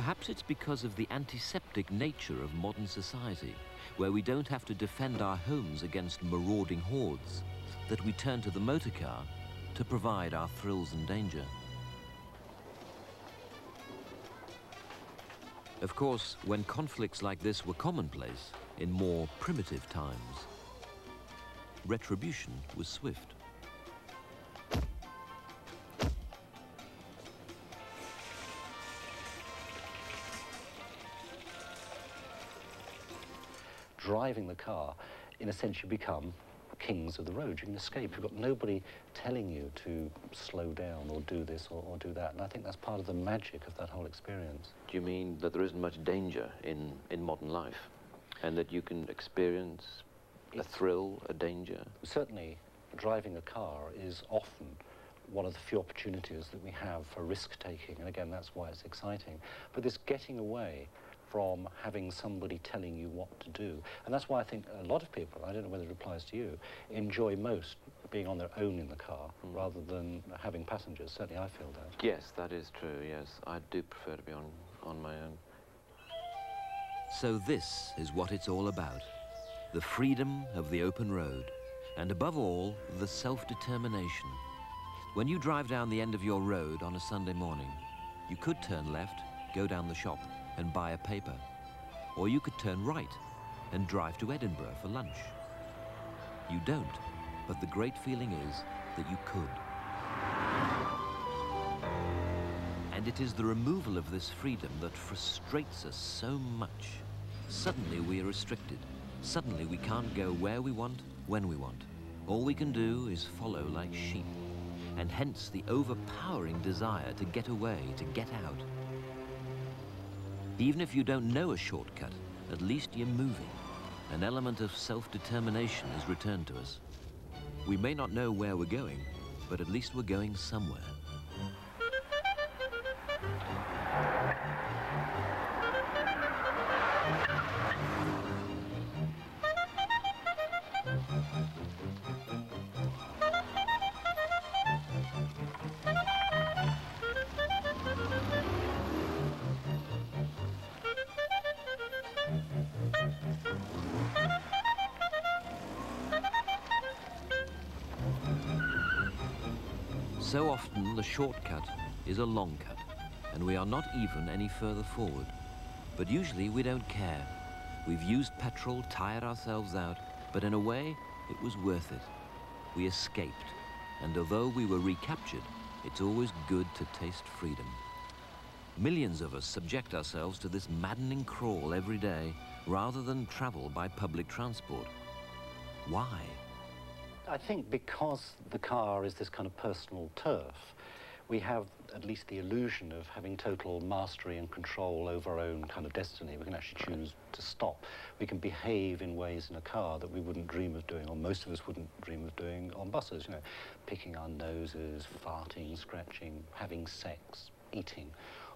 Perhaps it's because of the antiseptic nature of modern society, where we don't have to defend our homes against marauding hordes, that we turn to the motor car to provide our thrills and danger. Of course, when conflicts like this were commonplace in more primitive times, retribution was swift. Driving the car, in a sense, you become kings of the road. You can escape. You've got nobody telling you to slow down or do this or do that. And I think that's part of the magic of that whole experience. Do you mean that there isn't much danger in modern life, and that you can experience a thrill, a danger? Certainly, driving a car is often one of the few opportunities that we have for risk-taking, and again, that's why it's exciting. But this getting away from having somebody telling you what to do. And that's why I think a lot of people, I don't know whether it applies to you, enjoy most being on their own in the car rather than having passengers. Certainly I feel that. Yes, that is true, yes. I do prefer to be on my own. So this is what it's all about. The freedom of the open road. And above all, the self-determination. When you drive down the end of your road on a Sunday morning, you could turn left, go down the shop, and buy a paper. Or you could turn right and drive to Edinburgh for lunch. You don't, but the great feeling is that you could. And it is the removal of this freedom that frustrates us so much. Suddenly we are restricted. Suddenly we can't go where we want, when we want. All we can do is follow like sheep. And hence the overpowering desire to get away, to get out. Even if you don't know a shortcut, at least you're moving. An element of self-determination is returned to us. We may not know where we're going, but at least we're going somewhere. So often the shortcut is a long cut, and we are not even any further forward. But usually we don't care. We've used petrol, tired ourselves out, but in a way, it was worth it. We escaped, and although we were recaptured, it's always good to taste freedom. Millions of us subject ourselves to this maddening crawl every day, rather than travel by public transport. Why? I think because the car is this kind of personal turf, we have at least the illusion of having total mastery and control over our own kind of destiny. We can actually choose to stop. We can behave in ways in a car that we wouldn't dream of doing, or most of us wouldn't dream of doing on buses, you know, picking our noses, farting, scratching, having sex, eating,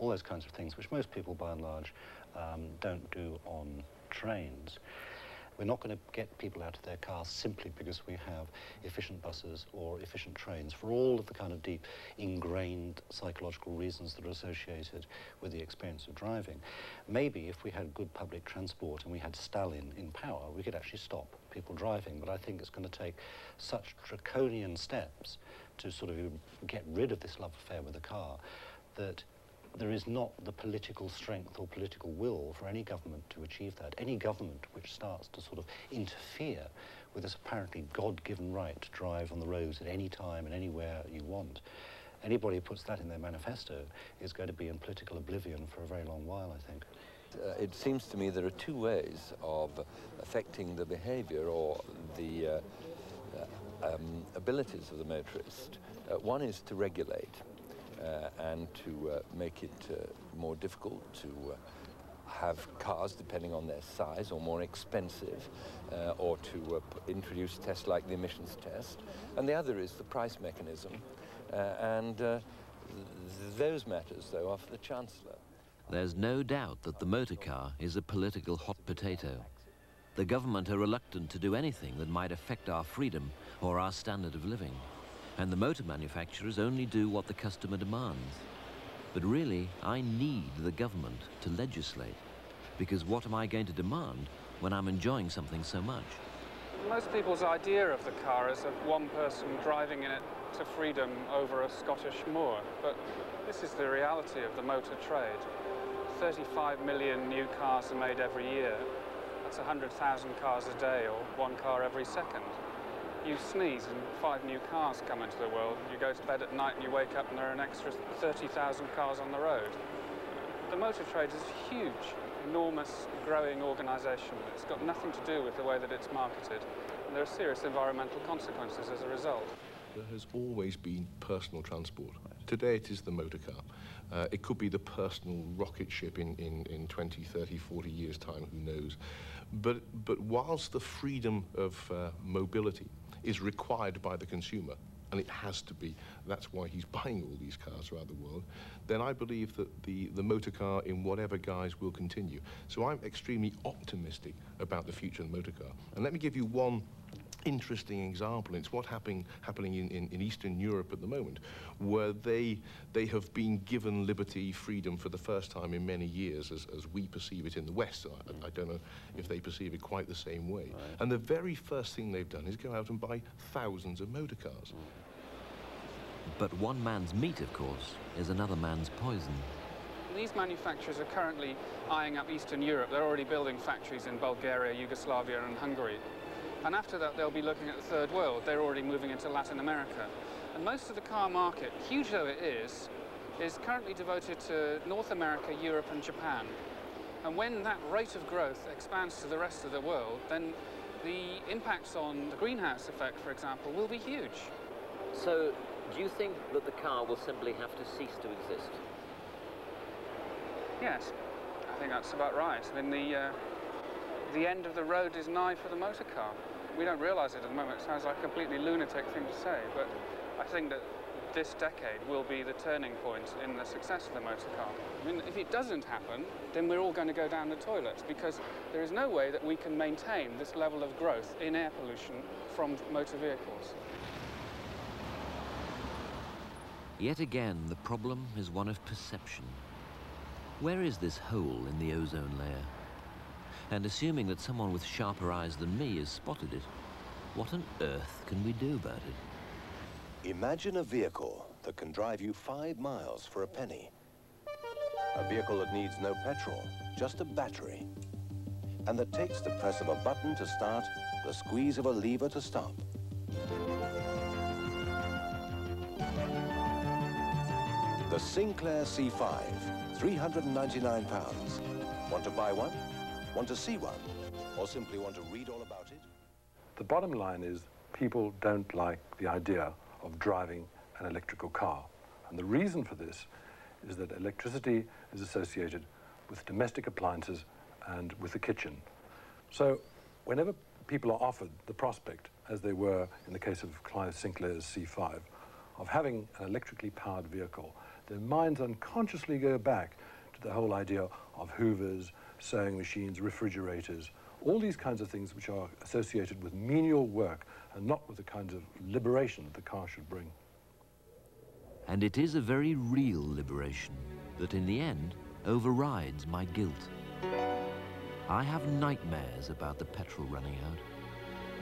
all those kinds of things, which most people, by and large, don't do on trains. We're not going to get people out of their cars simply because we have efficient buses or efficient trains, for all of the kind of deep, ingrained psychological reasons that are associated with the experience of driving. Maybe if we had good public transport and we had Stalin in power, we could actually stop people driving, but I think it's going to take such draconian steps to sort of get rid of this love affair with the car that there is not the political strength or political will for any government to achieve that. Any government which starts to sort of interfere with this apparently God-given right to drive on the roads at any time and anywhere you want, anybody who puts that in their manifesto is going to be in political oblivion for a very long while, I think. It seems to me there are two ways of affecting the behavior or the abilities of the motorist. One is to regulate. And to make it more difficult to have cars, depending on their size, or more expensive, or to introduce tests like the emissions test. And the other is the price mechanism. Those matters, though, are for the Chancellor. There's no doubt that the motor car is a political hot potato. The government are reluctant to do anything that might affect our freedom or our standard of living. And the motor manufacturers only do what the customer demands. But really, I need the government to legislate, because what am I going to demand when I'm enjoying something so much? Most people's idea of the car is of one person driving in it to freedom over a Scottish moor, but this is the reality of the motor trade. 35 million new cars are made every year. That's 100,000 cars a day, or one car every second. You sneeze and 5 new cars come into the world. You go to bed at night and you wake up and there are an extra 30,000 cars on the road. The motor trade is a huge, enormous, growing organisation. It's got nothing to do with the way that it's marketed. And there are serious environmental consequences as a result. There has always been personal transport. Today it is the motor car. It could be the personal rocket ship in 20, 30, 40 years' time, who knows. But whilst the freedom of mobility is required by the consumer, and it has to be, that's why he's buying all these cars around the world, then I believe that the motor car in whatever guise will continue. So I'm extremely optimistic about the future of the motor car. And let me give you one interesting example. It's what's happening in Eastern Europe at the moment, where they have been given liberty, freedom for the first time in many years, as we perceive it in the West. I don't know if they perceive it quite the same way. Right. And the very first thing they've done is go out and buy thousands of motor cars. But one man's meat, of course, is another man's poison. These manufacturers are currently eyeing up Eastern Europe. They're already building factories in Bulgaria, Yugoslavia and Hungary. And after that, they'll be looking at the third world. They're already moving into Latin America. And most of the car market, huge though it is currently devoted to North America, Europe and Japan. And when that rate of growth expands to the rest of the world, then the impacts on the greenhouse effect, for example, will be huge. So, do you think that the car will simply have to cease to exist? Yes, I think that's about right. I mean, the end of the road is nigh for the motor car. We don't realise it at the moment. It sounds like a completely lunatic thing to say, but I think that this decade will be the turning point in the success of the motor car. I mean, if it doesn't happen, then we're all going to go down the toilet, because there is no way that we can maintain this level of growth in air pollution from motor vehicles. Yet again, the problem is one of perception. Where is this hole in the ozone layer? And assuming that someone with sharper eyes than me has spotted it, what on earth can we do about it? Imagine a vehicle that can drive you 5 miles for a penny. A vehicle that needs no petrol, just a battery. And that takes the press of a button to start, the squeeze of a lever to stop. The Sinclair C5, £399. Want to buy one? Want to see one? Or simply want to read all about it? The bottom line is people don't like the idea of driving an electrical car. And the reason for this is that electricity is associated with domestic appliances and with the kitchen. So whenever people are offered the prospect, as they were in the case of Clive Sinclair's C5, of having an electrically powered vehicle, their minds unconsciously go back to the whole idea of hoovers, sewing machines, refrigerators, all these kinds of things which are associated with menial work and not with the kinds of liberation that the car should bring. And it is a very real liberation that in the end overrides my guilt. I have nightmares about the petrol running out,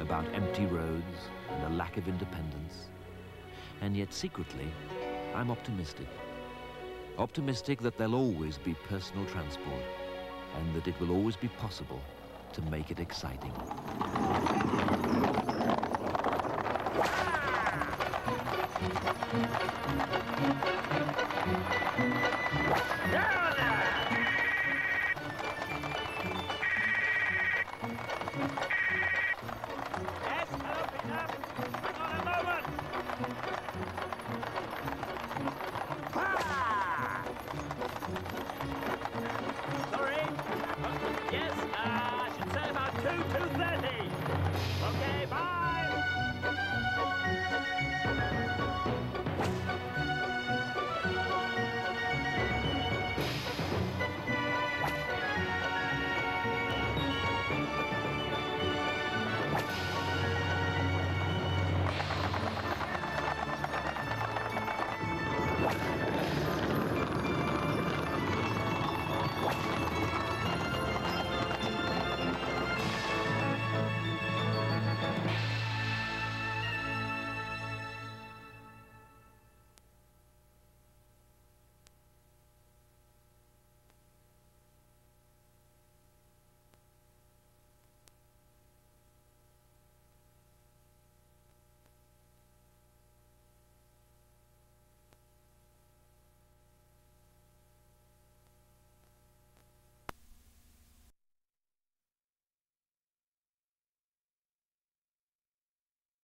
about empty roads and a lack of independence. And yet secretly, I'm optimistic. Optimistic that there'll always be personal transport and that it will always be possible to make it exciting. Yeah!